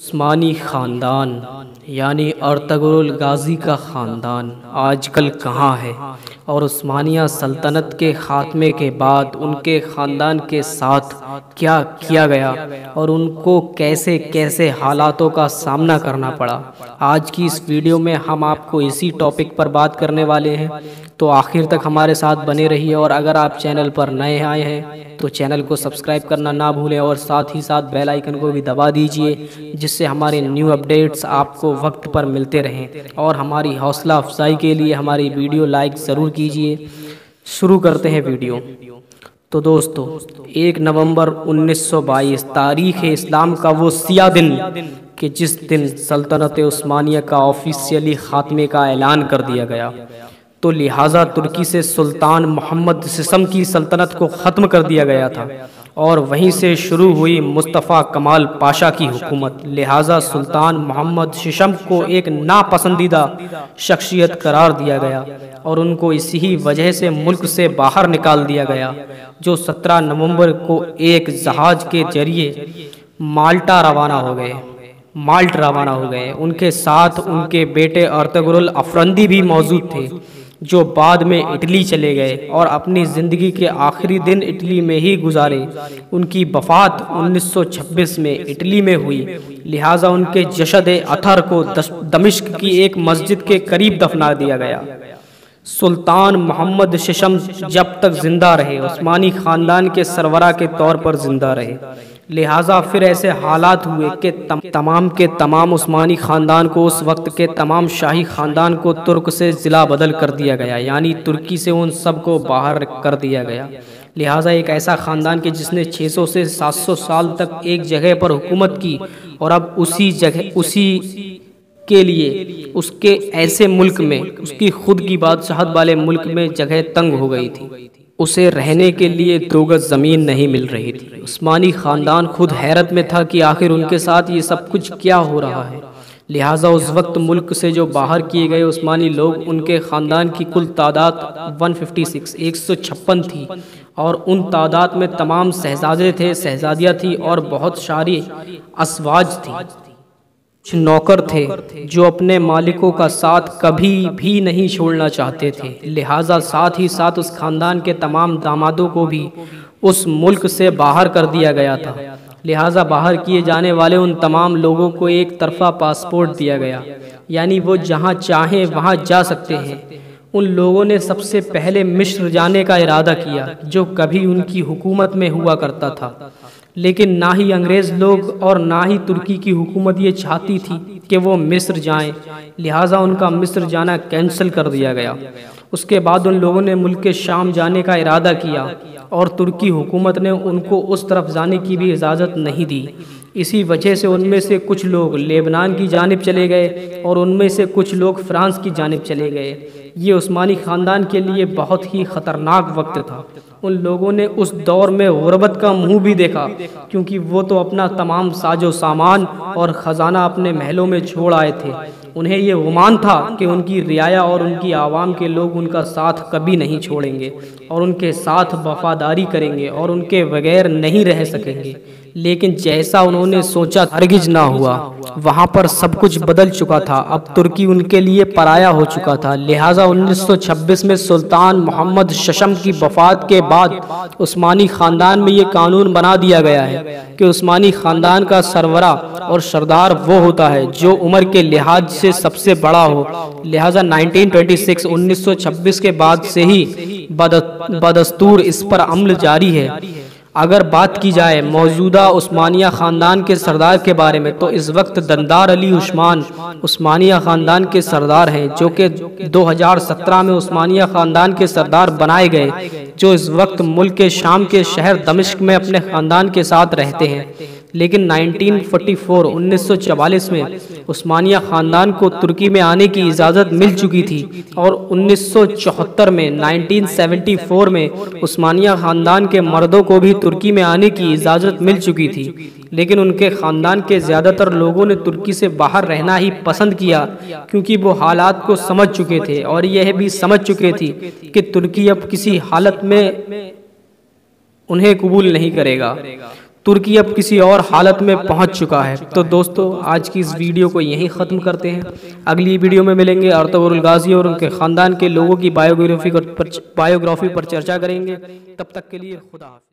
عثمانی خاندان یعنی Ertugrul Ghazi کا خاندان آج کل کہاں ہے، اور عثمانیہ سلطنت کے خاتمے کے بعد ان کے خاندان کے ساتھ کیا کیا گیا اور ان کو کیسے کیسے حالاتوں کا سامنا کرنا پڑا۔ آج کی اس ویڈیو میں ہم آپ کو اسی ٹاپک پر بات کرنے والے ہیں، تو آخر تک ہمارے ساتھ بنے رہیے۔ اور اگر آپ چینل پر نئے آئے ہیں تو چینل کو سبسکرائب کرنا نہ بھولیں، اور ساتھ ہی ساتھ بیل آئیکن کو بھی دبا دیجئے، جس سے ہمارے نیو اپڈیٹس آپ کو وقت پر ملتے رہیں۔ اور ہماری حوصلہ افزائی کے لیے ہماری ویڈیو لائک ضرور کیجئے۔ شروع کرتے ہیں ویڈیو۔ تو دوستو، 1 نومبر 1922 تاریخ اسلام کا وہ سیاہ دن کہ جس دن سلطنت عثمانیہ کا آفیشیلی خاتمے کا اعلان کر دیا گیا، تو لہٰذا ترکی سے سلطان محمد ششم کی سلطنت کو ختم کر دیا گیا تھا، اور وہیں سے شروع ہوئی مصطفیٰ کمال پاشا کی حکومت۔ لہٰذا سلطان محمد ششم کو ایک ناپسندیدہ شخصیت قرار دیا گیا، اور ان کو اسی وجہ سے ملک سے باہر نکال دیا گیا، جو 17 نومبر کو ایک جہاز کے ذریعے مالٹا روانہ ہو گئے۔ ان کے ساتھ ان کے بیٹے ارطغرل افندی بھی موجود تھے، جو بعد میں اٹلی چلے گئے اور اپنی زندگی کے آخری دن اٹلی میں ہی گزارے۔ ان کی وفات 1926 میں اٹلی میں ہوئی، لہٰذا ان کے جسد اطہر کو دمشق کی ایک مسجد کے قریب دفنا دیا گیا۔ سلطان محمد ششم جب تک زندہ رہے، عثمانی خاندان کے سربراہ کے طور پر زندہ رہے۔ لہٰذا پھر ایسے حالات ہوئے کہ تمام کے تمام عثمانی خاندان کو، اس وقت کے تمام شاہی خاندان کو ترک سے ضلع بدل کر دیا گیا، یعنی ترکی سے ان سب کو باہر کر دیا گیا۔ لہٰذا ایک ایسا خاندان کہ جس نے 600 سے 700 سال تک ایک جگہ پر حکومت کی، اور اب اسی کے لیے اس کے ایسے ملک میں، اس کی خود کی بادشاہت والے ملک میں جگہ تنگ ہو گئی تھی، اسے رہنے کے لیے 2 گز زمین نہیں مل رہی تھی۔ عثمانی خاندان خود حیرت میں تھا کہ آخر ان کے ساتھ یہ سب کچھ کیا ہو رہا ہے۔ لہٰذا اس وقت ملک سے جو باہر کیے گئے عثمانی لوگ، ان کے خاندان کی کل تعداد 156 تھی، اور ان تعداد میں تمام شہزادے تھے، شہزادیاں تھیں، اور بہت ساری ازواج تھیں۔ کچھ نوکر تھے جو اپنے مالکوں کا ساتھ کبھی بھی نہیں چھوڑنا چاہتے تھے، لہٰذا ساتھ ہی ساتھ اس خاندان کے تمام دامادوں کو بھی اس ملک سے باہر کر دیا گیا تھا۔ لہٰذا باہر کیے جانے والے ان تمام لوگوں کو ایک طرفہ پاسپورٹ دیا گیا، یعنی وہ جہاں چاہیں وہاں جا سکتے ہیں۔ ان لوگوں نے سب سے پہلے مصر جانے کا ارادہ کیا، جو کبھی ان کی حکومت میں ہوا کرتا تھا، لیکن نہ ہی انگریز لوگ اور نہ ہی ترکی کی حکومت یہ چاہتی تھی کہ وہ مصر جائیں، لہٰذا ان کا مصر جانا کینسل کر دیا گیا۔ اس کے بعد ان لوگوں نے ملک شام جانے کا ارادہ کیا، اور ترکی حکومت نے ان کو اس طرف جانے کی بھی اجازت نہیں دی۔ اسی وجہ سے ان میں سے کچھ لوگ لیبنان کی جانب چلے گئے، اور ان میں سے کچھ لوگ فرانس کی جانب چلے گئے۔ یہ عثمانی خاندان کے لیے بہت ہی خطرناک وقت تھا۔ ان لوگوں نے اس دور میں غربت کا منہ بھی دیکھا، کیونکہ وہ تو اپنا تمام ساز و سامان اور خزانہ اپنے محلوں میں چھوڑ آئے تھے۔ انہیں یہ گمان تھا کہ ان کی رعایا اور ان کی عوام کے لوگ ان کا ساتھ کبھی نہیں چھوڑیں گے، اور ان کے ساتھ وفاداری کریں گے، اور ان کے بغیر نہیں رہ سکیں گے۔ لیکن جیسا انہوں نے سوچا ہرگز نہ ہوا۔ وہاں پر سب کچھ بدل چکا تھا، اب ترکی ان کے لیے پرایا ہو چکا تھا۔ لہٰذا 1926 میں سلطان محمد ششم کی وفات کے بعد عثمانی خاندان میں یہ قانون بنا دیا گیا ہے کہ عثمانی خاندان کا سربراہ اور سردار وہ ہوتا ہے جو عمر کے لحاظ سے سب سے بڑا ہو۔ لہٰذا 1926 کے بعد سے ہی بدستور اس پر عمل جاری ہے۔ اگر بات کی جائے موجودہ عثمانیہ خاندان کے سردار کے بارے میں، تو اس وقت دندار علی عثمان عثمانیہ خاندان کے سردار ہیں، جو کہ 2017 میں عثمانیہ خاندان کے سردار بنائے گئے، جو اس وقت ملک شام کے شہر دمشق میں اپنے خاندان کے ساتھ رہتے ہیں۔ لیکن 1944 میں عثمانیہ خاندان کو ترکی میں آنے کی اجازت مل چکی تھی، اور 1974 میں عثمانیہ خاندان کے مردوں کو بھی ترکی میں آنے کی اجازت مل چکی تھی، لیکن ان کے خاندان کے زیادہ تر لوگوں نے ترکی سے باہر رہنا ہی پسند کیا، کیونکہ وہ حالات کو سمجھ چکے تھے، اور یہ بھی سمجھ چکے تھے کہ ترکی اب کسی حالت میں انہیں قبول نہیں کرے گا۔ ترکی اب کسی اور حالت میں پہنچ چکا ہے۔ تو دوستو آج کی اس ویڈیو کو یہیں ختم کرتے ہیں، اگلی ویڈیو میں ملیں گے، ارطغرل غازی اور ان کے خاندان کے لوگوں کی بایوگرافی پر چرچا کریں گے۔ تب تک کے لیے خدا حافظ۔